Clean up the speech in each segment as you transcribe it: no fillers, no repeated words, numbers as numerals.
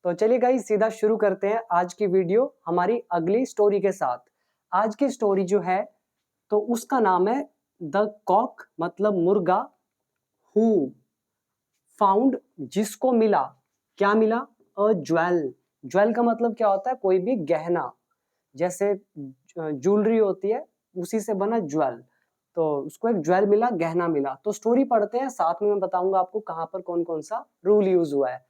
तो चलिए गाइस सीधा शुरू करते हैं आज की वीडियो हमारी अगली स्टोरी के साथ। आज की स्टोरी जो है तो उसका नाम है द कॉक मतलब मुर्गा हु फाउंड जिसको मिला। क्या मिला? अ ज्वेल। ज्वेल का मतलब क्या होता है? कोई भी गहना, जैसे ज्वेलरी होती है उसी से बना ज्वेल। तो उसको एक ज्वेल मिला, गहना मिला। तो स्टोरी पढ़ते हैं, साथ में मैं बताऊंगा आपको कहां पर कौन कौन सा रूल यूज हुआ है।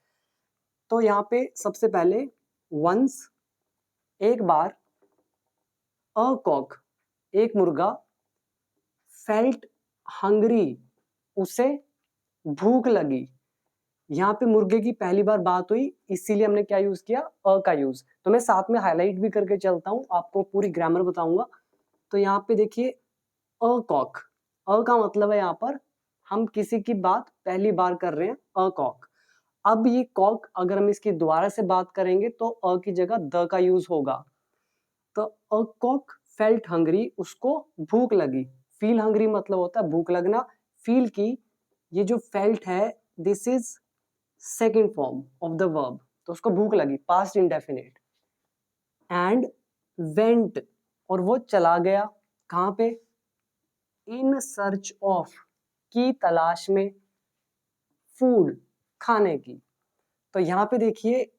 तो यहाँ पे सबसे पहले वंस एक बार, अ कॉक एक मुर्गा, फेल्ट हंग्री उसे भूख लगी। यहाँ पे मुर्गे की पहली बार बात हुई, इसीलिए हमने क्या यूज किया? अ का यूज। तो मैं साथ में हाईलाइट भी करके चलता हूँ, आपको पूरी ग्रामर बताऊंगा। तो यहाँ पे देखिए अ कॉक, अ का मतलब है यहाँ पर हम किसी की बात पहली बार कर रहे हैं, अ कॉक। अब ये कॉक अगर हम इसकी दोबारा से बात करेंगे तो अ की जगह द का यूज होगा। तो अ कॉक फेल्ट हंग्री, उसको भूख लगी। फील हंग्री मतलब होता है भूख लगना। फील की ये जो फेल्ट है this is second form of the verb, तो उसको भूख लगी, पास्ट इंडेफिनिट। एंड वेंट, और वो चला गया। कहां पे? इन सर्च ऑफ, की तलाश में, फूड खाने की। तो यहाँ पे देखिए,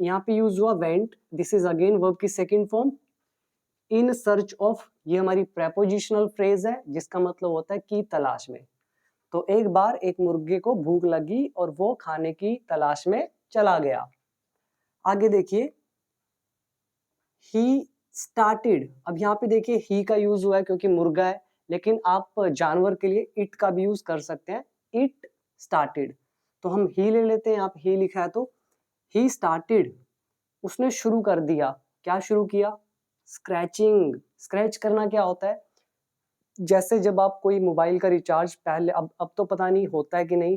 यहाँ पे यूज हुआ went, this is again verb की second form. In search of ये हमारी प्रेपोजिशनल फ्रेज है जिसका मतलब होता है की तलाश में। तो एक बार एक मुर्गे को भूख लगी और वो खाने की तलाश में चला गया। आगे देखिए, ही स्टार्टेड। अब यहाँ पे देखिए ही का यूज हुआ है क्योंकि मुर्गा है, लेकिन आप जानवर के लिए इट का भी यूज कर सकते हैं। इट स्टार्टेड, तो हम ही ले लेते हैं, यहाँ पे ही लिखा है तो ही स्टार्टेड, उसने शुरू कर दिया। क्या शुरू किया? स्क्रैचिंग। स्क्रैच करना क्या होता है? जैसे जब आप कोई मोबाइल का रिचार्ज पहले, अब तो पता नहीं होता है कि नहीं,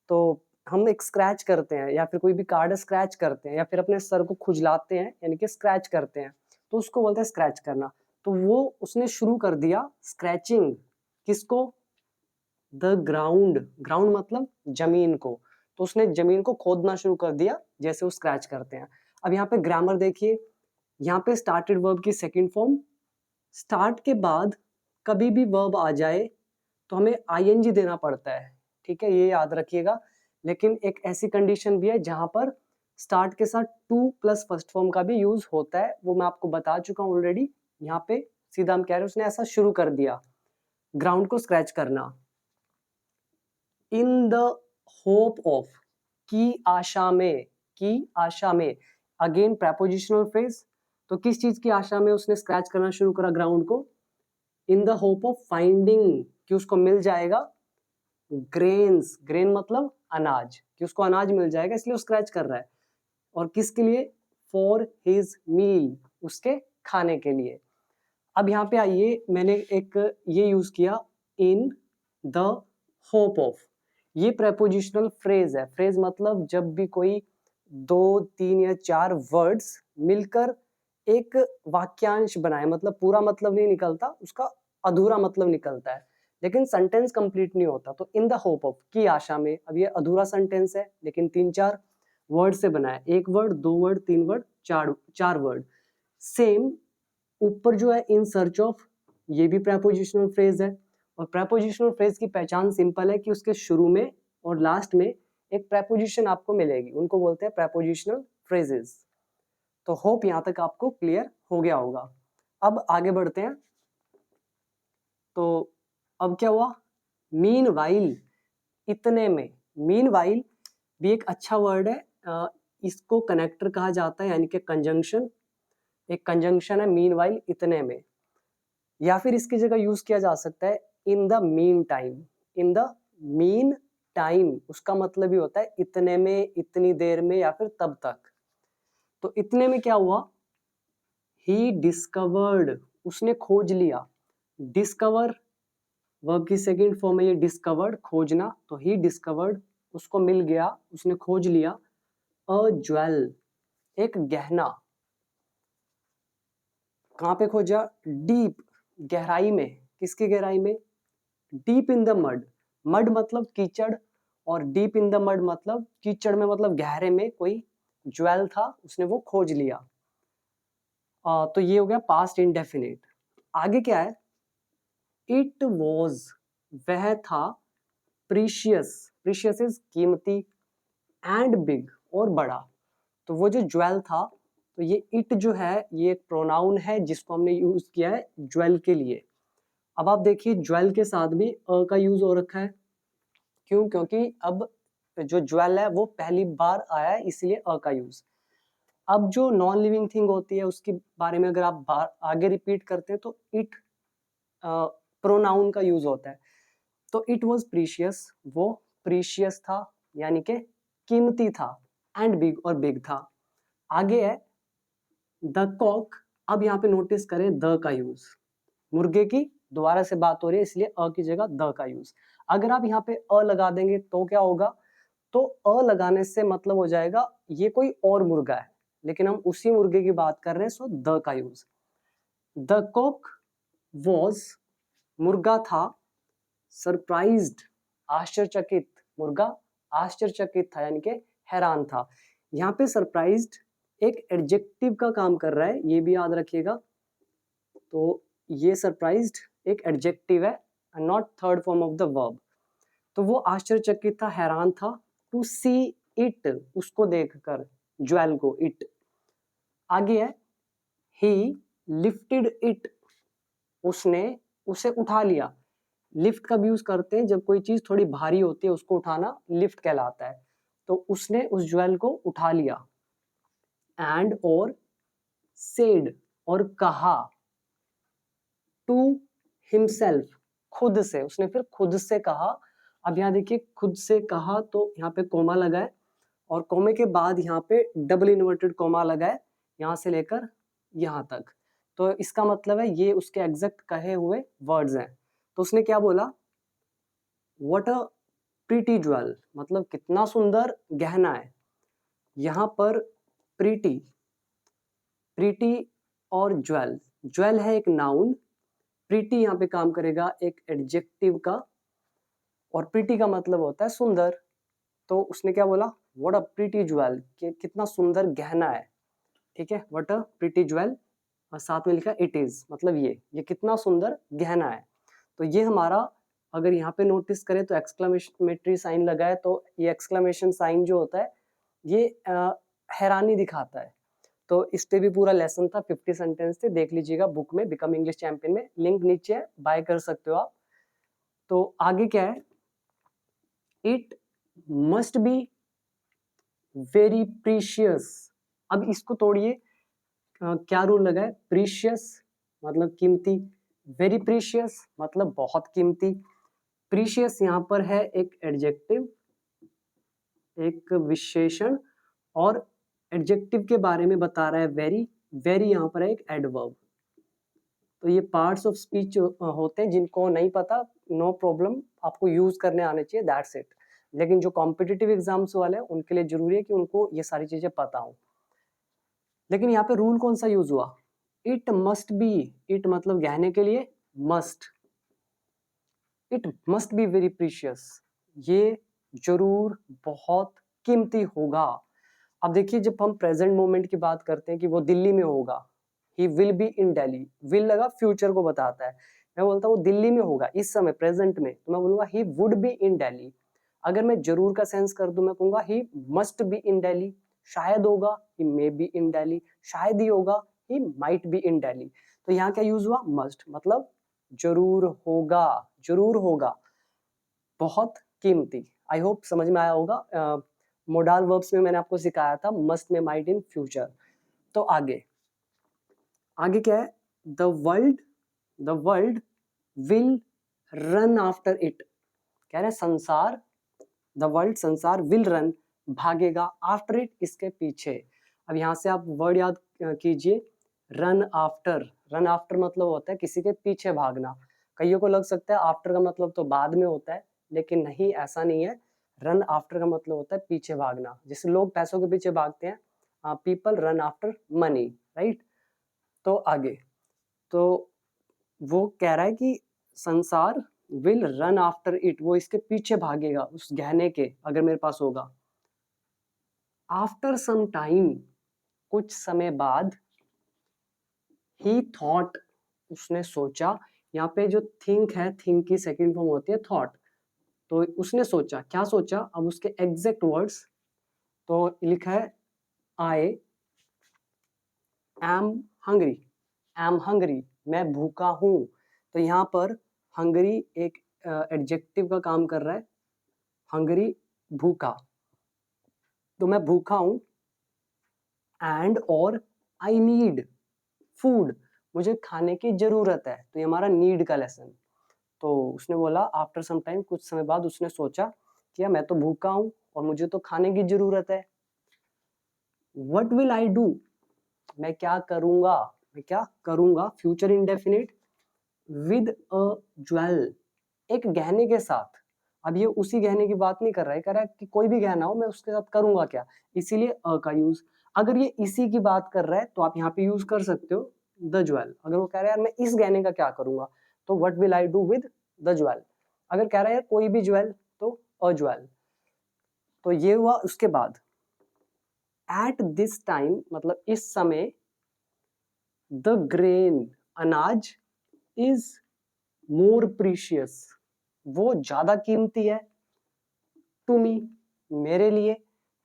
तो हम एक स्क्रैच करते हैं या फिर कोई भी कार्ड स्क्रैच करते हैं या फिर अपने सर को खुजलाते हैं, यानी कि स्क्रैच करते हैं, तो उसको बोलते हैं स्क्रैच करना। तो वो उसने शुरू कर दिया स्क्रैचिंग। किसको? The ground. ग्राउंड मतलब जमीन को। तो उसने जमीन को खोदना शुरू कर दिया जैसे वो स्क्रैच करते हैं। अब यहाँ पे ग्रामर देखिए, यहाँ पे स्टार्टेड वर्ब की सेकेंड फॉर्म। स्टार्ट के बाद कभी भी वर्ब आ जाए तो हमें आईएनजी देना पड़ता है, ठीक है, ये याद रखिएगा। लेकिन एक ऐसी कंडीशन भी है जहां पर स्टार्ट के साथ टू प्लस फर्स्ट फॉर्म का भी यूज होता है, वो मैं आपको बता चुका हूं ऑलरेडी। यहाँ पे सीधा हम कह रहे हैं उसने ऐसा शुरू कर दिया ग्राउंड को स्क्रैच करना। इन द होप ऑफ, की आशा में, की आशा में, अगेन प्रेपोजिशनल फ्रेज। तो किस चीज की आशा में उसने स्क्रैच करना शुरू करा ग्राउंड को? In the hope of finding, कि उसको मिल जाएगा ग्रेन्स। ग्रेन मतलब अनाज, कि उसको अनाज मिल जाएगा, इसलिए वो स्क्रैच कर रहा है। और किसके लिए? फॉर हिज मील, उसके खाने के लिए। अब यहाँ पे आइए, मैंने एक ये यूज किया इन द होप ऑफ। ये प्रेपोजिशनल फ्रेज है। फ्रेज मतलब जब भी कोई दो, तीन या चार वर्ड्स मिलकर एक वाक्यांश बनाए, मतलब पूरा मतलब नहीं निकलता, उसका अधूरा मतलब निकलता है, लेकिन सेंटेंस कंप्लीट नहीं होता। तो इन द होप ऑफ, की आशा में, अब ये अधूरा सेंटेंस है लेकिन तीन चार वर्ड से बना है। एक वर्ड, दो वर्ड, तीन वर्ड, चार वर्ड। सेम ऊपर जो है इन सर्च ऑफ, ये भी प्रेपोजिशनल फ्रेज है। और प्रेपोजिशनल फ्रेज की पहचान सिंपल है कि उसके शुरू में और लास्ट में एक प्रेपोजिशन आपको मिलेगी, उनको बोलते हैं प्रेपोजिशनल फ्रेजेस। तो होप यहां तक आपको क्लियर हो गया होगा। अब आगे बढ़ते हैं। तो अब क्या हुआ? मीन वाइल, इतने में। मीन वाइल भी एक अच्छा वर्ड है, इसको कनेक्टर कहा जाता है, यानी कि कंजंक्शन। एक कंजंक्शन है मीन वाइल, इतने में। या फिर इसकी जगह यूज किया जा सकता है in the mean time. In the mean time, उसका मतलब ही होता है इतने में, इतनी देर में, या फिर तब तक। तो इतने में क्या हुआ? ही डिस्कवर्ड, उसने खोज लिया। डिस्कवर वर्ब की सेकेंड फॉर्म है ये डिस्कवर्ड, खोजना। तो ही डिस्कवर्ड, उसको मिल गया, उसने खोज लिया। अ ज्वेल, एक गहना। कहां पे खोजा? डीप, गहराई में। किसकी गहराई में? Deep in the mud. Mud मतलब कीचड़, और डीप इन द मड मतलब कीचड़ में, मतलब गहरे में कोई ज्वेल था उसने वो खोज लिया। तो ये हो गया पास्ट इंडेफिनिट। आगे क्या है, इट वॉज, वह था, प्रीशियस, प्रीशियस इज कीमती, एंड बिग और बड़ा। तो वो जो ज्वेल था, तो ये इट जो है ये एक प्रोनाउन है जिसको हमने यूज किया है ज्वेल के लिए। अब आप देखिए ज्वेल के साथ भी अ का यूज हो रखा है। क्यों? क्योंकि अब जो ज्वेल है वो पहली बार आया है, इसलिए अ का यूज। अब जो नॉन लिविंग थिंग होती है उसके बारे में अगर आप आगे रिपीट करते हैं तो इट प्रोनाउन का यूज होता है। तो इट वॉज प्रीशियस, वो प्रीशियस था यानी कि कीमती था, एंड बिग और बिग था। आगे है द कॉक। अब यहाँ पे नोटिस करें द का यूज, मुर्गे की दोबारा से बात हो रही है इसलिए अ की जगह द का यूज। अगर आप यहाँ पे अ लगा देंगे तो क्या होगा, तो अ लगाने से मतलब हो जाएगा ये कोई और मुर्गा है, लेकिन हम उसी मुर्गे की बात कर रहे हैं, सो द का यूज। द कॉक वॉज, मुर्गा था, सरप्राइज्ड, आश्चर्यचकित, मुर्गा आश्चर्यचकित था यानी कि हैरान था। यहाँ पे सरप्राइज्ड एक एडजेक्टिव का काम कर रहा है, ये भी याद रखिएगा। तो ये सरप्राइज्ड एक एडजेक्टिव है, not third form of the verb. तो वो आश्चर्यचकित था, हैरान था, टू सी इट, उसको देखकर, ज्वेल को, इट। आगे है ही लिफ्टेड इट, उसने उसे उठा लिया। लिफ्ट का भी यूज करते हैं जब कोई चीज थोड़ी भारी होती है, उसको उठाना लिफ्ट कहलाता है। तो उसने उस ज्वेल को उठा लिया। एंड और सेड और कहा, टू हिमसेल्फ, खुद से, उसने फिर खुद से कहा। अब यहाँ देखिए खुद से कहा तो यहाँ पे कोमा लगा है और कोमे के बाद यहाँ पे डबल इन्वर्टेड कोमा लगा है, यहाँ से लेकर यहाँ तक। तो इसका मतलब है ये उसके एग्जैक्ट कहे हुए वर्ड्स हैं। तो उसने क्या बोला, व्हाट अ प्रीटी ज्वेल, मतलब कितना सुंदर गहना है। यहाँ पर प्रीटी, प्रीटी और ज्वेल, ज्वेल है एक नाउन, प्रीटी यहाँ पे काम करेगा एक एडजेक्टिव का, और प्रीटी का मतलब होता है सुंदर। तो उसने क्या बोला, व्हाट अ प्रीटी ज्वेल, कितना सुंदर गहना है। ठीक है, व्हाट अ प्रीटी ज्वेल, और साथ में लिखा इट इज, मतलब ये कितना सुंदर गहना है। तो ये हमारा, अगर यहाँ पे नोटिस करें तो एक्सक्लेमेटरी साइन लगा है, तो ये एक्सक्लेमेशन साइन जो होता है ये हैरानी दिखाता है। तो इस पे भी पूरा लेसन था, 50 सेंटेंस थे, देख लीजिएगा बुक में, बिकम इंग्लिश चैंपियन में, लिंक नीचे है, बाय कर सकते हो आप। तो आगे क्या है, it must be very precious. अब इसको तोड़िए, क्या रूल लगा है, प्रीशियस मतलब कीमती, वेरी प्रीशियस मतलब बहुत कीमती। प्रीशियस यहाँ पर है एक एडजेक्टिव, एक विशेषण, और एडजेक्टिव के बारे में बता रहा है वेरी, वेरी यहाँ पर है एक एडवर्ब। तो ये पार्ट्स ऑफ स्पीच होते हैं, जिनको नहीं पता नो प्रॉब्लम, आपको यूज करने आने चाहिए, दैट्स इट। लेकिन जो कॉम्पिटिटिव एग्जाम्स वाले हैं उनके लिए जरूरी है कि उनको ये सारी चीजें पता हो। लेकिन यहाँ पे रूल कौन सा यूज हुआ, इट मस्ट बी, इट मतलब गहने के लिए, must, it must be very precious, ये जरूर बहुत कीमती होगा। अब देखिए जब हम प्रेजेंट मोमेंट की बात करते हैं कि वो दिल्ली में होगा, he will be in Delhi, will लगा फ्यूचर को बताता है, मैं बोलता हूँ दिल्ली में होगा इस समय प्रेजेंट में, तो मैं बोलूंगा he would be in Delhi. अगर मैं जरूर का सेंस कर दूं मैं कहूंगा he must be in Delhi, शायद होगा ही मे बी इन दिल्ली, शायद ही होगा he might be in Delhi. तो यहाँ क्या यूज हुआ, मस्ट, मतलब जरूर होगा, जरूर होगा, बहुत कीमती। आई होप समझ में आया होगा। मोडाल वर्ब्स में मैंने आपको सिखाया था मस्ट में, माइट इन फ्यूचर। तो आगे, आगे क्या है, the world will run after it, कह रहे हैं संसार, द वर्ल्ड संसार, विल रन भागेगा, आफ्टर इट इसके पीछे। अब यहाँ से आप वर्ड याद कीजिए, रन आफ्टर, रन आफ्टर मतलब होता है किसी के पीछे भागना। कईयों को लग सकता है आफ्टर का मतलब तो बाद में होता है, लेकिन नहीं, ऐसा नहीं है। रन आफ्टर का मतलब होता है पीछे भागना, जैसे लोग पैसों के पीछे भागते हैं, people run after money, right. तो आगे, तो वो कह रहा है कि संसार विल रन आफ्टर इट, वो इसके पीछे भागेगा, उस गहने के, अगर मेरे पास होगा। आफ्टर सम टाइम, कुछ समय बाद, ही थॉट, उसने सोचा। यहाँ पे जो थिंक है, थिंक की सेकंड फॉर्म होती है थॉट। तो उसने सोचा, क्या सोचा, अब उसके एग्जैक्ट वर्ड्स तो लिखा है I am hungry, am hungry, मैं भूखा हूं। तो यहाँ पर हंग्री एक एडजेक्टिव का काम कर रहा है, हंग्री भूखा, तो मैं भूखा हूं। एंड और आई नीड फूड, मुझे खाने की जरूरत है। तो ये हमारा नीड का लेसन। तो उसने बोला आफ्टर सम टाइम, कुछ समय बाद उसने सोचा कि मैं तो भूखा हूं और मुझे तो खाने की जरूरत है। व्हाट विल आई डू, मैं क्या करूंगा, मैं क्या करूंगा, future indefinite, with a jewel, एक गहने के साथ। अब ये उसी गहने की बात नहीं कर रहा है, कह रहा है कि कोई भी गहना हो मैं उसके साथ करूंगा क्या, इसीलिए अ का यूज। अगर ये इसी की बात कर रहा है तो आप यहाँ पे यूज कर सकते हो द ज्वेल। अगर वो कह रहा है यार मैं इस गहने का क्या करूंगा, तो what will I do with the jewel. अगर कह रहा है यार कोई भी ज्वेल, तो अ ज्वेल। तो ये हुआ। उसके बाद एट दिस टाइम, मतलब इस समय, द ग्रेन, अनाज, इज मोर प्रीशियस, वो ज्यादा कीमती है, टू मी, मेरे लिए।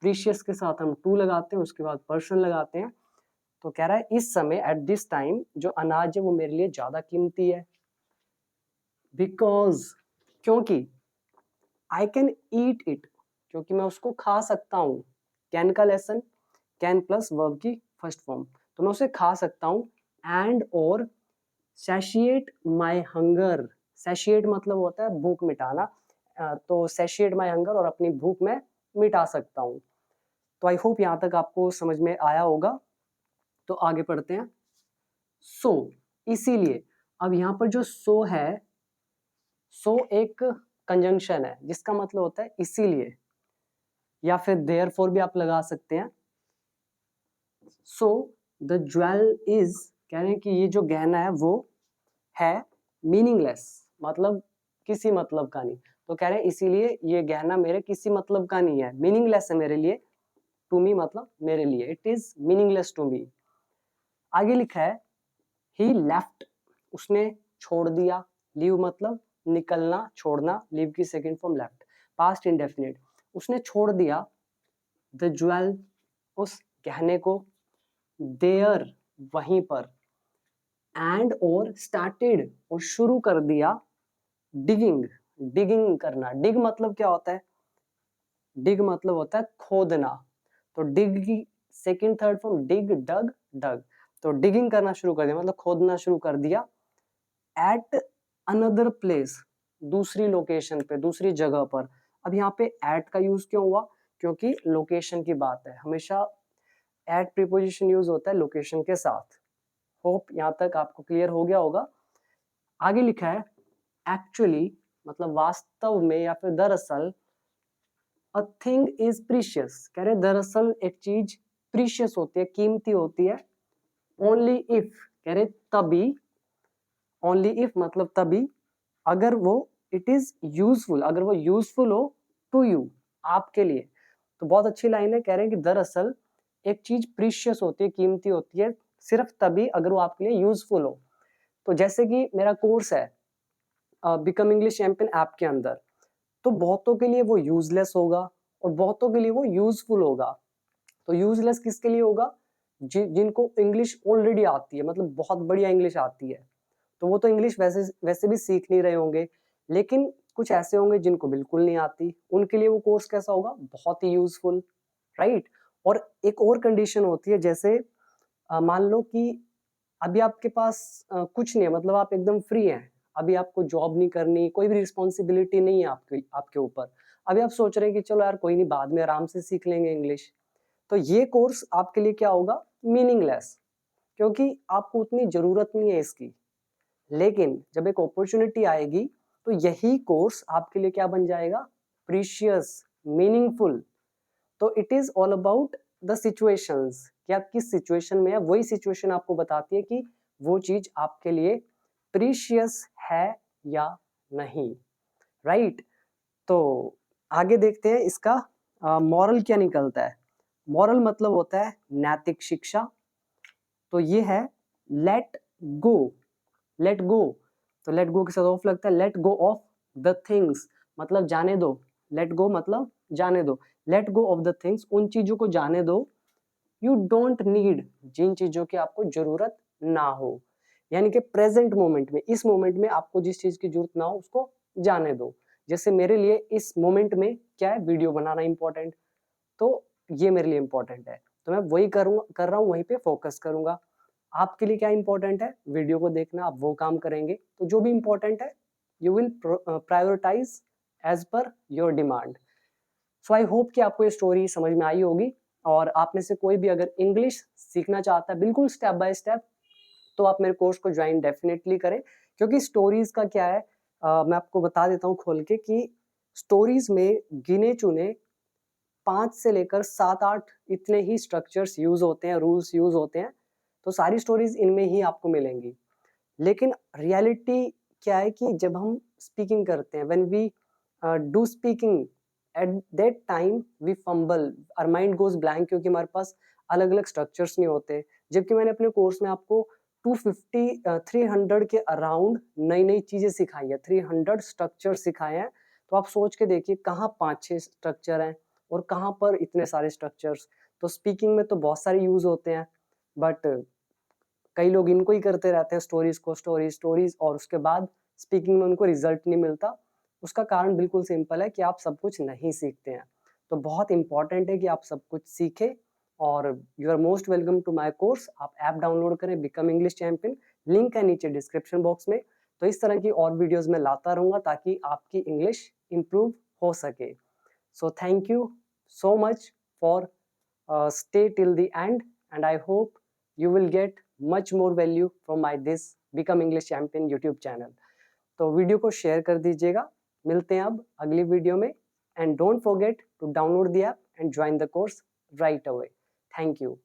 प्रीशियस के साथ हम टू लगाते हैं, उसके बाद पर्सन लगाते हैं। तो कह रहा है इस समय, एट दिस टाइम, जो अनाज है वो मेरे लिए ज्यादा कीमती है। बिकॉज, क्योंकि, आई कैन ईट इट, क्योंकि मैं उसको खा सकता हूँ। कैन का लेसन, कैन प्लस वर्ब की फर्स्ट फॉर्म, तो मैं उसे खा सकता हूँ। एंड और सैशिएट माई हंगर, सैशिएट मतलब होता है भूख मिटाना। तो सैशिएट माई हंगर, और अपनी भूख मैं मिटा सकता हूँ। तो आई होप यहाँ तक आपको समझ में आया होगा। तो आगे पढ़ते हैं। सो, इसीलिए, अब यहाँ पर जो सो है, सो एक कंजंक्शन है जिसका मतलब होता है इसीलिए, या फिर देयरफॉर भी आप लगा सकते हैं। सो द ज्वेल इज, कह रहे हैं कि ये जो गहना है वो है मीनिंगलेस, मतलब किसी मतलब का नहीं। तो कह रहे हैं इसीलिए ये गहना मेरे किसी मतलब का नहीं है, मीनिंगलेस है मेरे लिए। टू मी मतलब मेरे लिए, it is meaningless to me. आगे लिखा है ही लेफ्ट, उसने छोड़ दिया। लीव मतलब निकलना, छोड़ना। लीव की second form left, past indefinite. उसने छोड़ दिया द ज्वेल, उस गहने को, देयर, वहीं पर। एंड और स्टार्टेड, और शुरू कर दिया, डिगिंग, डिगिंग करना। डिग मतलब क्या होता है, डिग मतलब होता है खोदना। तो डिग की सेकंड थर्ड फॉर्म डिग, डग, डग। तो डिगिंग करना शुरू कर दिया मतलब खोदना शुरू कर दिया। एट अनदर प्लेस, दूसरी लोकेशन पे, दूसरी जगह पर। अब यहाँ पे एट का यूज क्यों हुआ, क्योंकि लोकेशन की बात है। हमेशा एट प्रीपोजिशन यूज होता है लोकेशन के साथ। होप यहाँ तक आपको क्लियर हो गया होगा। आगे लिखा है एक्चुअली, मतलब वास्तव में या फिर दरअसल। अ थिंग इज प्रीशियस, कह रहे दरअसल एक चीज प्रीशियस होती है, कीमती होती है। ओनली इफ, कह रहे तभी, ओनली इफ मतलब तभी, अगर वो इट इज यूजफुल, अगर वो यूजफुल हो टू यू, आपके लिए। तो बहुत अच्छी लाइन है, कह रहे हैं कि दरअसल एक चीज प्रीशियस होती है, कीमती होती है, सिर्फ तभी अगर वो आपके लिए यूजफुल हो। तो जैसे कि मेरा कोर्स है बिकम इंग्लिश चैंपियन ऐप के अंदर, तो बहुतों के लिए वो यूजलेस होगा और बहुतों के लिए वो यूजफुल होगा। तो यूजलेस किसके लिए होगा, जिनको इंग्लिश ऑलरेडी आती है, मतलब बहुत बढ़िया इंग्लिश आती है। तो वो तो इंग्लिश वैसे वैसे भी सीख नहीं रहे होंगे। लेकिन कुछ ऐसे होंगे जिनको बिल्कुल नहीं आती, उनके लिए वो कोर्स कैसा होगा, बहुत ही यूजफुल, राइट। और एक और कंडीशन होती है, जैसे मान लो कि अभी आपके पास कुछ नहीं है, मतलब आप एकदम फ्री हैं, अभी आपको जॉब नहीं करनी, कोई भी रिस्पॉन्सिबिलिटी नहीं है आपके आपके ऊपर। अभी आप सोच रहे हैं कि चलो यार कोई नहीं, बाद में आराम से सीख लेंगे इंग्लिश। तो ये कोर्स आपके लिए क्या होगा, मीनिंगलेस, क्योंकि आपको उतनी जरूरत नहीं है इसकी। लेकिन जब एक अपॉर्चुनिटी आएगी तो यही कोर्स आपके लिए क्या बन जाएगा, प्रीशियस, मीनिंगफुल। तो it is all about the situations, कि आप किस सिचुएशन में है, वही सिचुएशन आपको बताती है कि वो चीज आपके लिए प्रीशियस है या नहीं, राइट। तो आगे देखते हैं इसका मॉरल क्या निकलता है। मॉरल मतलब होता है नैतिक शिक्षा। तो ये है लेट गो, लेट गो। तो लेट गो के साथ ऑफ लगता है, let go of the things मतलब जाने दो, लेट गो मतलब जाने दो, let go of the things उन चीजों को जाने दो, यू डोंट नीड जिन चीजों की आपको जरूरत ना हो। यानी कि प्रेजेंट मोमेंट में, इस मोमेंट में आपको जिस चीज की जरूरत ना हो उसको जाने दो। जैसे मेरे लिए इस मोमेंट में क्या है, वीडियो बनाना इंपॉर्टेंट, तो ये मेरे लिए इंपॉर्टेंट है, तो मैं वही कर रहा हूँ, वहीं पे फोकस करूंगा। आपके लिए क्या इंपॉर्टेंट है, वीडियो को देखना, आप वो काम करेंगे। तो जो भी इंपॉर्टेंट है you will prioritise as per your demand. So I hope कि आपको ये स्टोरी समझ में आई होगी, और आप में से कोई भी अगर इंग्लिश सीखना चाहता है बिल्कुल स्टेप बाय स्टेप, तो आप मेरे कोर्स को ज्वाइन डेफिनेटली करें। क्योंकि स्टोरीज का क्या है, मैं आपको बता देता हूँ खोल के कि स्टोरीज में गिने चुने 5 से लेकर 7-8 इतने ही स्ट्रक्चर्स यूज होते हैं, रूल्स यूज होते हैं। तो सारी स्टोरीज इनमें ही आपको मिलेंगी। लेकिन रियलिटी क्या है कि जब हम स्पीकिंग करते हैं, when we do speaking, at that time we fumble, our mind goes blank, क्योंकि हमारे पास अलग अलग स्ट्रक्चर्स नहीं होते। जबकि मैंने अपने कोर्स में आपको 250 300 के अराउंड नई नई चीजें सिखाई है, 300 स्ट्रक्चर सिखाए हैं। तो आप सोच के देखिए कहाँ 5-6 स्ट्रक्चर हैं और कहाँ पर इतने सारे स्ट्रक्चर्स। तो स्पीकिंग में तो बहुत सारे यूज होते हैं, बट कई लोग इनको ही करते रहते हैं, स्टोरीज को, स्टोरीज, और उसके बाद स्पीकिंग में उनको रिजल्ट नहीं मिलता। उसका कारण बिल्कुल सिंपल है कि आप सब कुछ नहीं सीखते हैं। तो बहुत इंपॉर्टेंट है कि आप सब कुछ सीखें, और you are most welcome to my course. आप ऐप डाउनलोड करें, बिकम इंग्लिश चैंपियन, लिंक है नीचे डिस्क्रिप्शन बॉक्स में। तो इस तरह की और वीडियोस मैं लाता रहूंगा ताकि आपकी इंग्लिश इंप्रूव हो सके। So thank you so much for stay till the end, and I hope you will get much more value from my this Become English Champion YouTube channel. तो वीडियो को share कर दीजिएगा। मिलते हैं अब अगली वीडियो में, and don't forget to download the app and join the course right away. Thank you.